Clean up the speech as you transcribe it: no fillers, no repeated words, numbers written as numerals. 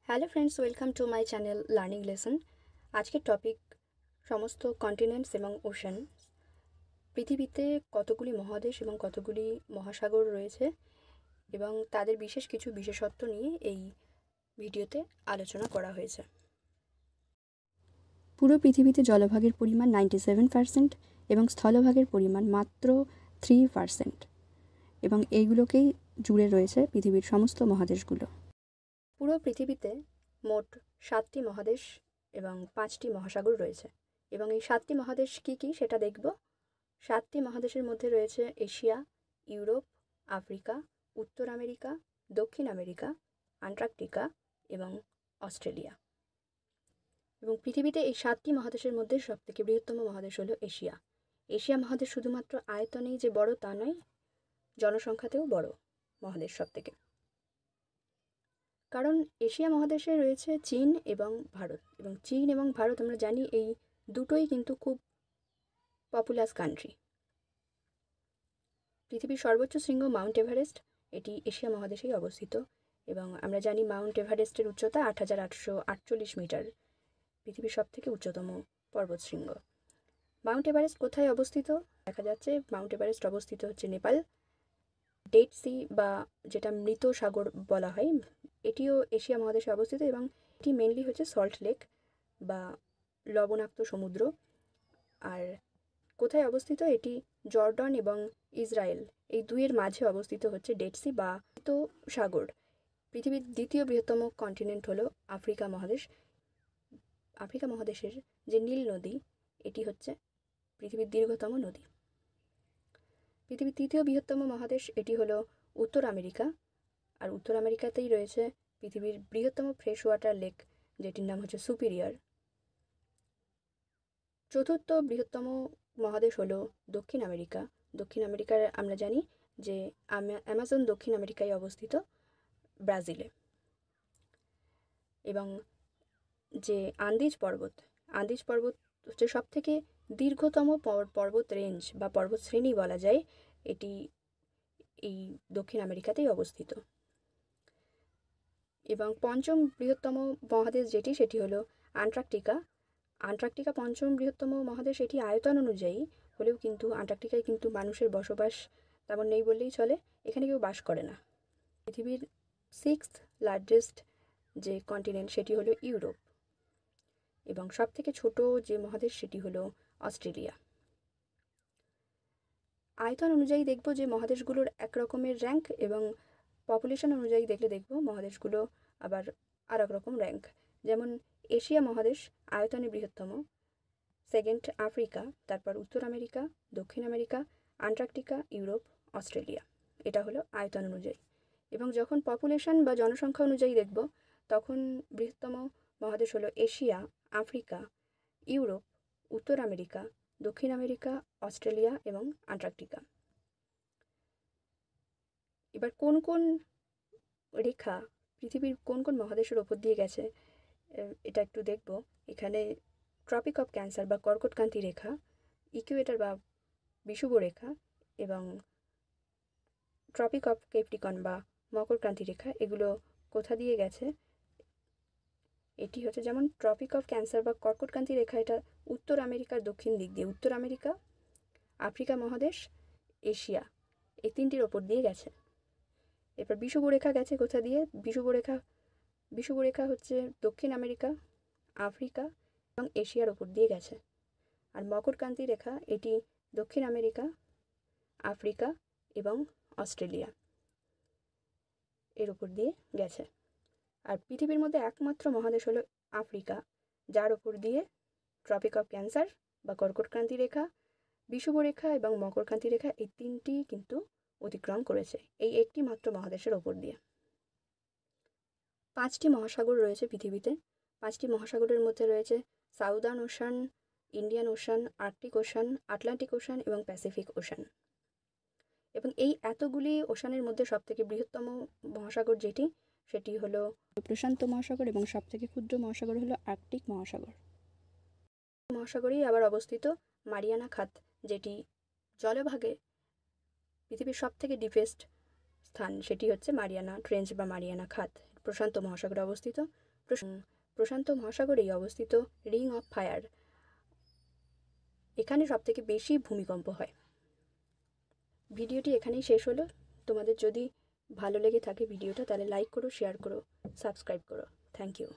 Hello friends, welcome to my channel learning lesson. আজকের topic সমস্ত continents এবং ocean. পৃথিবীতে কতগুলি মহাদেশ এবং কতগুলি মহাসাগর রয়েছে এবং তাদের বিশেষ কিছু বিশেষত্ব নিয়ে এই ভিডিওতে আলোচনা করা হয়েছে। পুরো পৃথিবীতে জলভাগের পরিমাণ 97% এবং স্থলভাগের পরিমাণ মাত্র 3%, এবং এইগুলোকেই জুড়ে রয়েছে পৃথিবীর সমস্ত মহাদেশগুলো। পুরো পৃথিবীতে মোট 7টি মহাদেশ এবং 5টি মহাসাগর রয়েছে, এবং এই 7টি মহাদেশ কী কী সেটা দেখব। 7টি মহাদেশের মধ্যে রয়েছে এশিয়া, ইউরোপ, আফ্রিকা, উত্তর আমেরিকা, দক্ষিণ আমেরিকা, আন্টার্কটিকা এবং অস্ট্রেলিয়া। এবং পৃথিবীতে এই 7টি মহাদেশের মধ্যে সবথেকে বৃহত্তম মহাদেশ হলো এশিয়া। এশিয়া মহাদেশ শুধুমাত্র আয়তনেই যে বড় তা নয়, জনসংখ্যাতেও বড় মহাদেশ সবথেকে। কারণ এশিয়া মহাদেশে রয়েছে চীন এবং ভারত, এবং চীন এবং ভারত আমরা জানি এই দুটোই কিন্তু খুব পপুলাস কান্ট্রি। পৃথিবীর সর্বোচ্চ শৃঙ্গ মাউন্ট এভারেস্ট, এটি এশিয়া মহাদেশেই অবস্থিত, এবং আমরা জানি মাউন্ট এভারেস্টের উচ্চতা 8,848 মিটার, পৃথিবীর সবথেকে উচ্চতম পর্বতশৃঙ্গ। মাউন্ট এভারেস্ট কোথায় অবস্থিত? দেখা যাচ্ছে মাউন্ট এভারেস্ট অবস্থিত হচ্ছে নেপাল। ডেড সি বা যেটা মৃত সাগর বলা হয়, এটিও এশিয়া মহাদেশে অবস্থিত, এবং এটি মেনলি হচ্ছে সল্ট লেক বা লবণাক্ত সমুদ্র। আর কোথায় অবস্থিত? এটি জর্ডন এবং ইসরায়েল এই দুইয়ের মাঝে অবস্থিত হচ্ছে ডেড সি বা মৃত সাগর। পৃথিবীর দ্বিতীয় বৃহত্তম কন্টিনেন্ট হলো আফ্রিকা মহাদেশ। আফ্রিকা মহাদেশের যে নীল নদী, এটি হচ্ছে পৃথিবীর দীর্ঘতম নদী। পৃথিবীর তৃতীয় বৃহত্তম মহাদেশ, এটি হলো উত্তর আমেরিকা, আর উত্তর আমেরিকাতেই রয়েছে পৃথিবীর বৃহত্তম ফ্রেশ ওয়াটার লেক, যেটির নাম হচ্ছে সুপিরিয়র। চতুর্থ বৃহত্তম মহাদেশ হলো দক্ষিণ আমেরিকা। দক্ষিণ আমেরিকার আমরা জানি যে অ্যামাজন দক্ষিণ আমেরিকায় অবস্থিত, ব্রাজিলে। এবং যে আন্দিজ পর্বত হচ্ছে সবথেকে দীর্ঘতম পর্বত রেঞ্জ বা পর্বত শ্রেণী বলা যায়, এটি এই দক্ষিণ আমেরিকাতেই অবস্থিত। এবং পঞ্চম বৃহত্তম মহাদেশ যেটি, সেটি হলো আন্টার্কটিকা। আন্টার্কটিকা পঞ্চম বৃহত্তম মহাদেশ, এটি আয়তন অনুযায়ী হলেও কিন্তু আন্টার্কটিকায় কিন্তু মানুষের বসবাস তেমন নেই বললেই চলে, এখানে কেউ বাস করে না। পৃথিবীর 6th লার্জেস্ট যে কন্টিনেন্ট সেটি হলো ইউরোপ, এবং সবথেকে ছোট যে মহাদেশ সেটি হলো অস্ট্রেলিয়া। আয়তন অনুযায়ী দেখব যে মহাদেশগুলোর এক রকমের র্যাঙ্ক, এবং পপুলেশন অনুযায়ী দেখব মহাদেশগুলো আবার আর এক রকম র্যাঙ্ক। যেমন এশিয়া মহাদেশ আয়তনে বৃহত্তম, সেকেন্ড আফ্রিকা, তারপর উত্তর আমেরিকা, দক্ষিণ আমেরিকা, আন্টার্কটিকা, ইউরোপ, অস্ট্রেলিয়া। এটা হলো আয়তন অনুযায়ী। এবং যখন পপুলেশন বা জনসংখ্যা অনুযায়ী দেখব, তখন বৃহত্তম মহাদেশ হলো এশিয়া, আফ্রিকা, ইউরোপ, উত্তর আমেরিকা, দক্ষিণ আমেরিকা, অস্ট্রেলিয়া এবং আন্টার্কটিকা। এবার কোন কোন রেখা পৃথিবীর কোন কোন মহাদেশের ওপর দিয়ে গেছে এটা একটু দেখব। এখানে ট্রপিক অফ ক্যান্সার বা কর্কটক্রান্তি রেখা, ইকুয়েটর বা বিষুব রেখা, এবং ট্রপিক অফ ক্যাপ্রিকন বা মকরক্রান্তি রেখা, এগুলো কোথা দিয়ে গেছে? এটি হচ্ছে যেমন ট্রপিক অফ ক্যান্সার বা কর্কটক্রান্তি রেখা, এটা উত্তর আমেরিকার দক্ষিণ দিক দিয়ে উত্তর আমেরিকা, আফ্রিকা মহাদেশ, এশিয়া এই তিনটির ওপর দিয়ে গেছে। এরপর বিষুব রেখা গেছে কোথা দিয়ে? বিষুব রেখা হচ্ছে দক্ষিণ আমেরিকা, আফ্রিকা এবং এশিয়ার ওপর দিয়ে গেছে। আর মকরক্রান্তি রেখা, এটি দক্ষিণ আমেরিকা, আফ্রিকা এবং অস্ট্রেলিয়া এর ওপর দিয়ে গেছে। আর পৃথিবীর মধ্যে একমাত্র মহাদেশ হলো আফ্রিকা, যার ওপর দিয়ে ট্রপিক অফ ক্যান্সার বা কর্কটক্রান্তি রেখা, বিষুব রেখা এবং মকরক্রান্তি রেখা এই তিনটি কিন্তু অতিক্রম করেছে এই একটি মাত্র মহাদেশের ওপর দিয়ে। 5টি মহাসাগর রয়েছে পৃথিবীতে। 5টি মহাসাগরের মধ্যে রয়েছে southern ocean, Indian ocean, Arctic ocean, Atlantic ocean এবং প্যাসিফিক ওশান। এবং এই এতগুলি ওশানের মধ্যে সবথেকে বৃহত্তম মহাসাগর যেটি, সেটি হলো প্রশান্ত মহাসাগর, এবং সবথেকে ক্ষুদ্র মহাসাগর হলো আর্কটিক মহাসাগর। মহাসাগরেই আবার অবস্থিত মারিয়ানা খাত, যেটি জলভাগে পৃথিবীর সবথেকে ডিপেস্ট স্থান, সেটি হচ্ছে মারিয়ানা ট্রেঞ্চ বা মারিয়ানা খাত, প্রশান্ত মহাসাগরে অবস্থিত। প্রশান্ত মহাসাগরেই অবস্থিত রিং অফ ফায়ার, এখানে সবথেকে বেশি ভূমিকম্প হয়। ভিডিওটি এখানেই শেষ হলো। তোমাদের যদি ভালো লেগে থাকে ভিডিওটা, তাহলে লাইক করো, শেয়ার করো, সাবস্ক্রাইব করো। Thank you.